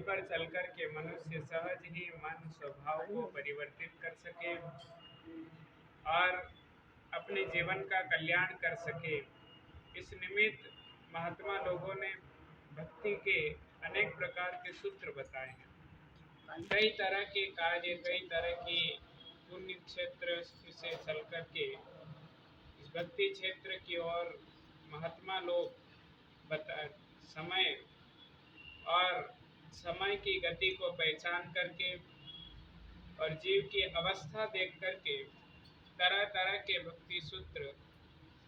पर चलकर के मनुष्य सहज ही मन स्वभाव को परिवर्तित कर सके और अपने जीवन का कल्याण कर सके। इस निमित्त महात्मा लोगों ने भक्ति के अनेक प्रकार के सूत्र बताए हैं। कई तरह के कार्य, कई तरह की पुण्य क्षेत्र से चल करके इस भक्ति क्षेत्र की ओर महात्मा लोग समय और समय की गति को पहचान करके और जीव की अवस्था देख करके तरह तरह के भक्ति सूत्र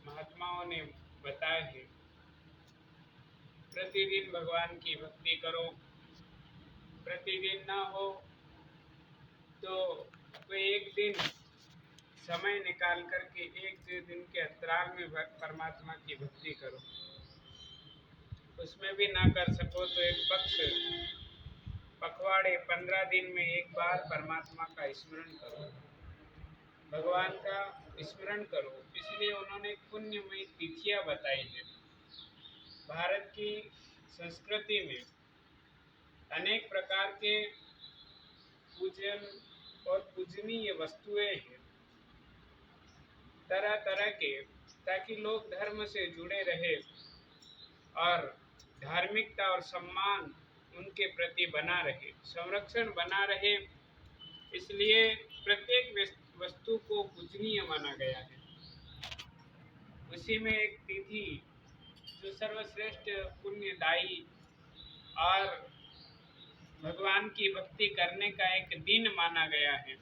महात्माओं ने बताए हैं। प्रतिदिन भगवान की भक्ति करो, प्रतिदिन ना हो तो कोई एक दिन समय निकाल करके एक दिन के अंतराल में परमात्मा की भक्ति करो। उसमें भी ना कर सको तो एक पखवाड़े 15 दिन में एक बार परमात्मा का स्मरण करो, भगवान का स्मरण करो। इसलिए उन्होंने पुण्यमयी तिथियां बताई हैं। भारत की संस्कृति में अनेक प्रकार के पूजन और पूजनीय वस्तुएं हैं, तरह तरह के, ताकि लोग धर्म से जुड़े रहे और धार्मिकता और सम्मान उनके प्रति बना रहे, संरक्षण बना रहे। इसलिए प्रत्येक वस्तु को पूजनीय माना गया है। उसी में एक तिथि जो सर्वश्रेष्ठ पुण्यदायी और भगवान की भक्ति करने का एक दिन माना गया है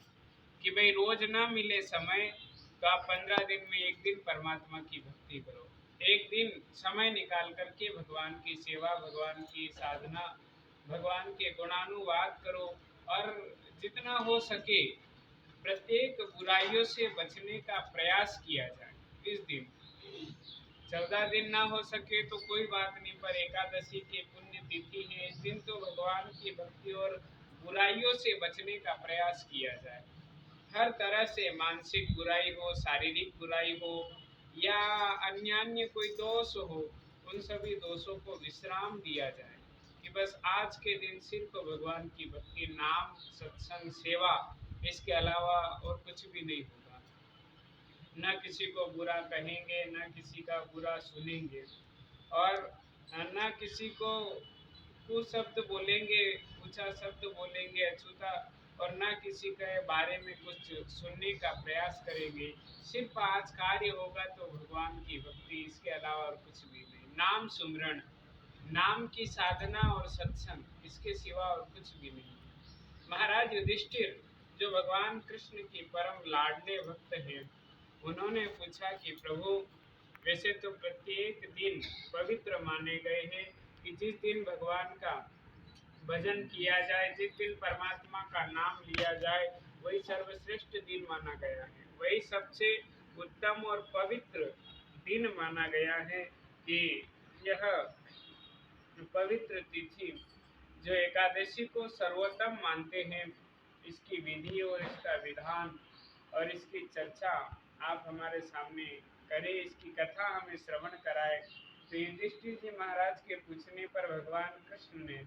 कि भाई रोज ना मिले समय तो आप 15 दिन में एक दिन परमात्मा की भक्ति करो। एक दिन समय निकाल करके भगवान की सेवा, भगवान की साधना, भगवान के गुणानुवाद करो और जितना हो सके प्रत्येक बुराइयों से बचने का प्रयास किया जाए। इस दिन 14 दिन ना हो सके तो कोई बात नहीं, पर एकादशी की पुण्य तिथि है, इस दिन तो भगवान की भक्ति और बुराइयों से बचने का प्रयास किया जाए। हर तरह से मानसिक बुराई हो, शारीरिक बुराई हो या अन्य कोई दोष हो, उन सभी दोषों को विश्राम दिया जाए कि बस आज के दिन सिर्फ भगवान की भक्ति, नाम, सत्संग, सेवा, इसके अलावा और कुछ भी नहीं होगा। न किसी को बुरा कहेंगे, न किसी का बुरा सुनेंगे और न किसी को कुशब्द बोलेंगे, ऊंचा शब्द बोलेंगे, अछूता, और न किसी के बारे में कुछ सुनने का प्रयास करेंगे। सिर्फ आज कार्य होगा तो भगवान की भक्ति, इसके अलावा और कुछ भी नहीं। नाम सुमरण, नाम की साधना और सत्संग, इसके सिवा और कुछ भी नहीं। महाराज युधिष्ठिर जो भगवान कृष्ण की परम लाडले भक्त हैं, उन्होंने पूछा कि प्रभु, वैसे तो प्रत्येक दिन पवित्र माने गए हैं कि जिस दिन भगवान का भजन किया जाए, जिस दिन परमात्मा का नाम लिया जाए, वही सर्वश्रेष्ठ दिन माना गया है, वही सबसे उत्तम और पवित्र दिन माना गया है कि यह पवित्र तिथि जो एकादशी को सर्वोत्तम मानते हैं, इसकी विधि और इसका विधान और इसकी चर्चा आप हमारे सामने करें, इसकी कथा हमें श्रवण कराए। तो युधिष्ठिर जी महाराज के पूछने पर भगवान कृष्ण ने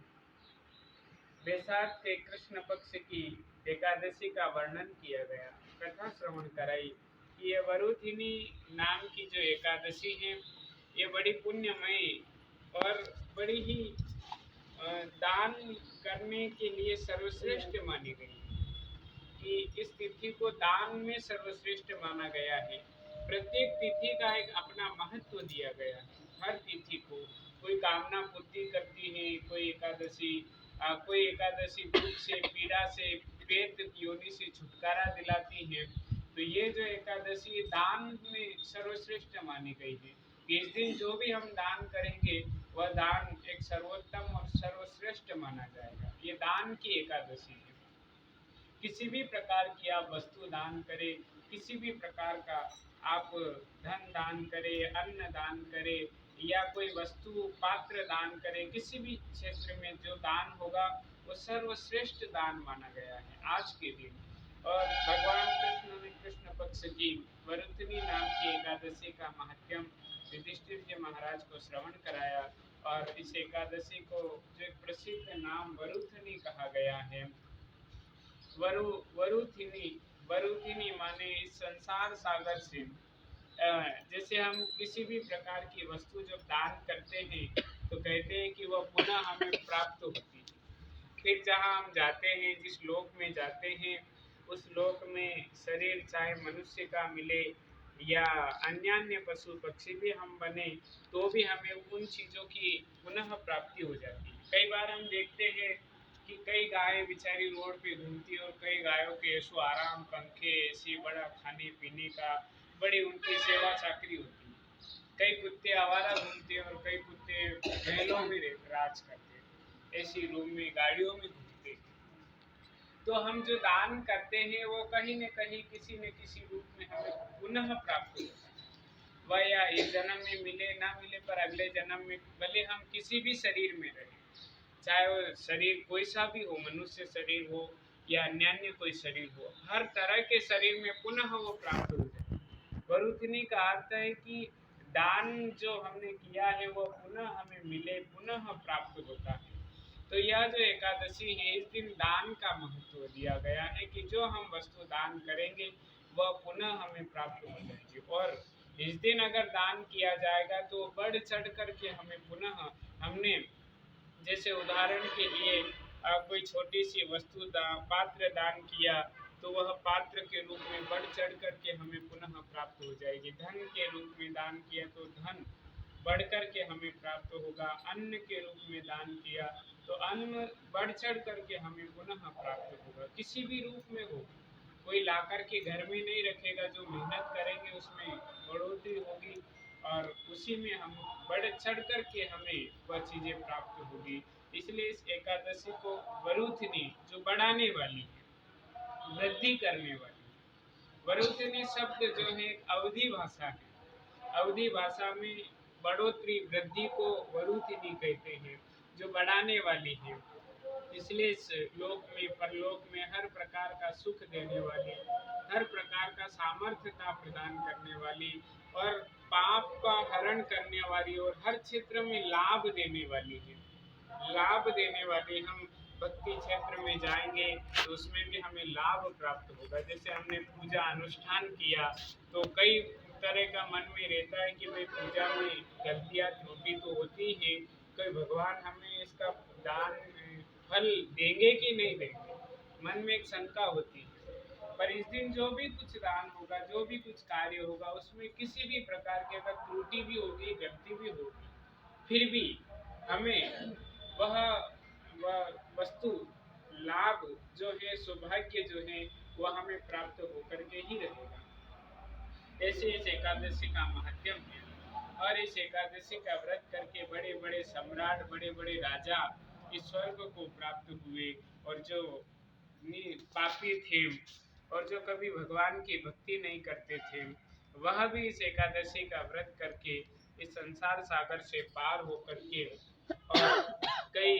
वैशाख के कृष्ण पक्ष की एकादशी का वर्णन किया गया, कथा श्रवण कराई कि ये वरुथिनी नाम की जो एकादशी है, ये बड़ी पुण्यमयी और बड़ी ही दान करने के लिए सर्वश्रेष्ठ मानी गई है कि इस तिथि को दान में सर्वश्रेष्ठ माना गया है। प्रत्येक तिथि का एक अपना महत्व दिया गया है। हर तिथि को कोई कामना पूर्ति करती है, कोई एकादशी दुख से, पीड़ा से, प्रेत योनि से छुटकारा दिलाती है। तो ये जो एकादशी दान में सर्वश्रेष्ठ मानी गई है। इस दिन जो भी हम दान करेंगे वह दान एक सर्वोत्तम और सर्वश्रेष्ठ माना जाएगा। ये दान की एकादशी है। किसी भी प्रकार की आप वस्तु दान करें, किसी भी प्रकार का आप धन दान करें, अन्न दान करें या कोई वस्तु पात्र दान करें, किसी भी क्षेत्र में जो दान होगा वो सर्वश्रेष्ठ दान माना गया है आज के दिन। और भगवान कृष्ण ने कृष्ण पक्ष की वरुथिनी नाम की एकादशी का महात्म्य युधिष्ठिर जी महाराज को श्रवण कराया और इस एकादशी को जो एक प्रसिद्ध नाम वरुथनी कहा गया है। वरु वरुथिनी, वरुथिनी माने इस संसार सागर से जैसे हम किसी भी प्रकार की वस्तु जब दान करते हैं तो कहते हैं कि वह पुनः हमें प्राप्त होती है। फिर जहाँ हम जाते हैं, जिस लोक में जाते हैं, उस लोक में शरीर चाहे मनुष्य का मिले या अन्य अन्य पशु पक्षी भी हम बने, तो भी हमें उन चीज़ों की पुनः प्राप्ति हो जाती है। कई बार हम देखते हैं कि कई गायें बेचारी रोड पे घूमती और कई गायों के ऐसो आराम, पंखे, ऐसी बड़ा खाने पीने का बड़ी उनकी सेवा चाकरी होती है। कई कुत्ते आवारा घूमते हैं और कई कुत्ते महलों में राज करते हैं, ऐसी रूम में गाड़ियों में घूमते हैं। तो हम जो दान करते हैं वो कहीं न कहीं किसी न किसी रूप में हमें पुनः प्राप्त होता है। वह या इस जन्म में मिले ना मिले, पर अगले जन्म में भले हम किसी भी शरीर में रहें, चाहे वो शरीर कोई सा भी हो, मनुष्य शरीर हो या अन्य कोई शरीर हो, हर तरह के शरीर में पुनः वो प्राप्त हो जाए। वरुथिनी का अर्थ है कि दान जो हमने किया है वो पुनः हमें मिले, पुनः प्राप्त होता है। तो यह जो एकादशी है, इस दिन दान का महत्व दिया गया है कि जो हम वस्तु दान करेंगे वह पुनः हमें प्राप्त हो जाएगी। और इस दिन अगर दान किया जाएगा तो बढ़ चढ़ करके हमें पुनः, हमने जैसे उदाहरण के लिए कोई छोटी सी वस्तु पात्र दान किया तो वह पात्र के रूप में बढ़ चढ़ करके हमें पुनः प्राप्त हो जाएगी। धन के रूप में दान किया तो धन बढ़ करके हमें प्राप्त होगा। अन्न के रूप में दान किया तो अन्न बढ़ चढ़ करके हमें पुनः प्राप्त होगा। किसी भी रूप में हो, कोई ला करके घर में नहीं रखेगा, जो मेहनत करेंगे उसमें बढ़ोतरी होगी और उसी में हम बढ़ चढ़ करके हमें वह चीज़ें प्राप्त होगी। इसलिए इस एकादशी को वरुथिनी, जो बढ़ाने वाली है, वृद्धि करने वाली है। वरुथिनी शब्द जो है अवधी भाषा है। अवधी भाषा में बढ़ोतरी, वृद्धि को वरुथिनी कहते हैं, जो बढ़ाने वाली है। इसलिए इस लोक में, परलोक में हर प्रकार का सुख देने वाली, हर प्रकार का सामर्थ्यता प्रदान करने वाली और पाप का हरण करने वाली और हर क्षेत्र में लाभ देने वाली है। लाभ देने वाली, हम भक्ति क्षेत्र में जाएंगे तो उसमें भी हमें लाभ प्राप्त होगा। जैसे हमने पूजा अनुष्ठान किया तो कई तरह का मन में रहता है कि भाई पूजा में गलतियाँ त्रुटि तो होती है, कोई भगवान हमें इसका दान फल देंगे कि नहीं देंगे, मन में एक शंका होती है। पर इस दिन जो भी कुछ दान होगा, जो भी कुछ कार्य होगा, उसमें किसी भी प्रकार की अगर त्रुटि भी होगी, गलती भी होगी, फिर भी हमें वह वह वस्तु, लाभ जो है, सौभाग्य जो है, वह हमें प्राप्त होकर के ही रहेगा। ऐसे इस एकादशी का महत्व है। और इस एकादशी का व्रत करके बड़े बड़े सम्राट, बड़े बड़े राजा इस स्वर्ग को प्राप्त हुए, और जो पापी थे और जो कभी भगवान की भक्ति नहीं करते थे, वह भी इस एकादशी का व्रत करके इस संसार सागर से पार होकर के और कई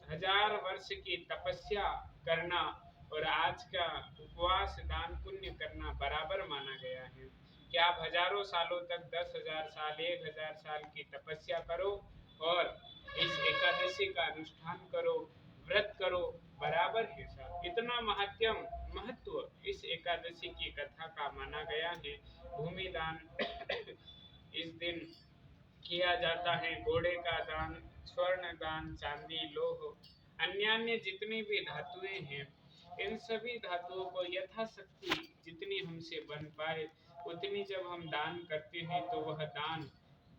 हजार वर्ष की तपस्या करना और आज का उपवास, दान, पुण्य करना बराबर माना गया है कि आप हजारों सालों तक, 10,000 साल, 1,000 साल की तपस्या करो और इस एकादशी का अनुष्ठान करो, व्रत करो, बराबर है साहब। इतना महत्व इस एकादशी की कथा का माना गया है। भूमि दान इस दिन किया जाता है, घोड़े का दान, स्वर्ण दान, चांदी, लोह, अन्य जितनी भी धातुएं हैं, इन सभी धातुओं को यथाशक्ति जितनी हमसे बन पाए उतनी जब हम दान करते हैं तो वह दान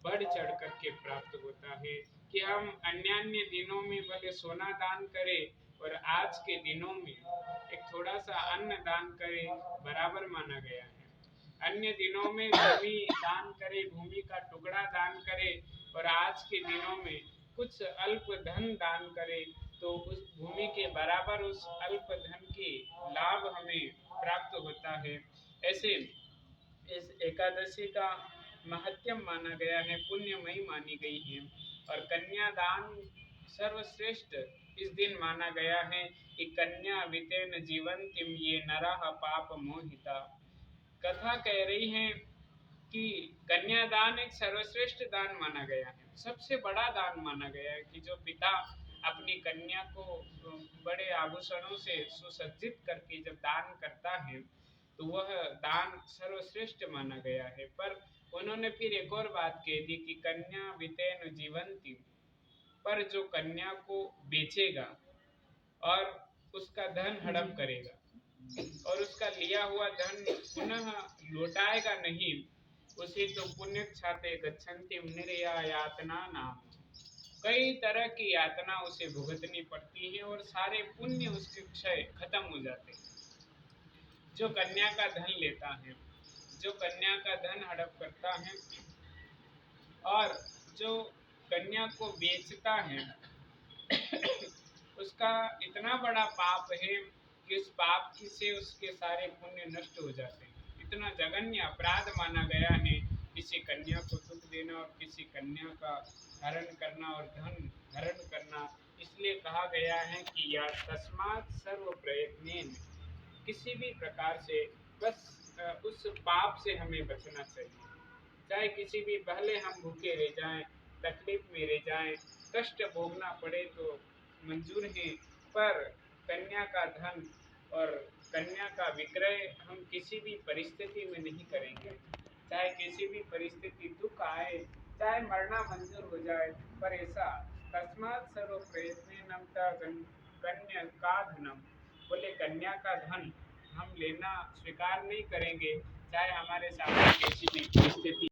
बढ़ चढ़ करके प्राप्त होता है। कि हम अन्य दिनों में भले सोना दान करें और आज के दिनों में एक थोड़ा सा अन्न दान करें, बराबर माना गया है। अन्य दिनों में भूमि दान करे, भूमि का टुकड़ा दान करे, और आज के दिनों में कुछ अल्प धन दान करे तो उस भूमि के बराबर उस अल्प धन की लाभ हमें प्राप्त होता है। ऐसे इस एकादशी का महत्व माना गया है, पुण्यमयी मानी गई है। और कन्यादान सर्वश्रेष्ठ इस दिन माना गया है कि कन्या वितेन जीवंतिम ये नरः पाप मोहिता। कथा कह रही है कि कन्यादान एक सर्वश्रेष्ठ दान माना गया है। सबसे बड़ा दान माना गया है कि जो पिता अपनी कन्या को बड़े आभूषणों से सुसज्जित करके जब दान करता है तो वह दान सर्वश्रेष्ठ माना गया है। पर उन्होंने फिर एक और बात कह दी कि कन्या वितेन जीवंती, पर जो कन्या को बेचेगा और उसका धन हड़प करेगा और उसका लिया हुआ धन पुनः लौटाएगा नहीं, उसे तो पुण्य छाते गच्छन्ति मुनिर्या यातना नाम, कई तरह की यातना उसे भुगतनी पड़ती है और सारे पुण्य उसके क्षय खत्म हो जाते हैं। जो कन्या का धन लेता है, जो कन्या का धन हड़प करता है और जो कन्या को बेचता है उसका इतना बड़ा पाप है कि उस पाप की से उसके सारे पुण्य नष्ट हो जाते हैं। इतना जघन्य अपराध माना गया है किसी कन्या को दुख देना और किसी कन्या का हरण करना और धन हरण करना। इसलिए कहा गया है कि या तस्मात् सर्व प्रयत्नेन, किसी भी प्रकार से बस उस पाप से हमें बचना चाहिए। चाहे किसी भी, भले हम भूखे रह जाएं, तकलीफ में रह जाएं, कष्ट भोगना पड़े तो मंजूर है, पर कन्या का धन और कन्या का विक्रय हम किसी भी परिस्थिति में नहीं करेंगे। चाहे किसी भी परिस्थिति दुख आए, चाहे मरना मंजूर हो जाए, पर ऐसा तस्मात् सर्व प्रयत्नेन कन्या का धनम, बोले कन्या का धन हम लेना स्वीकार नहीं करेंगे, चाहे हमारे सामने कैसी भी परिस्थिति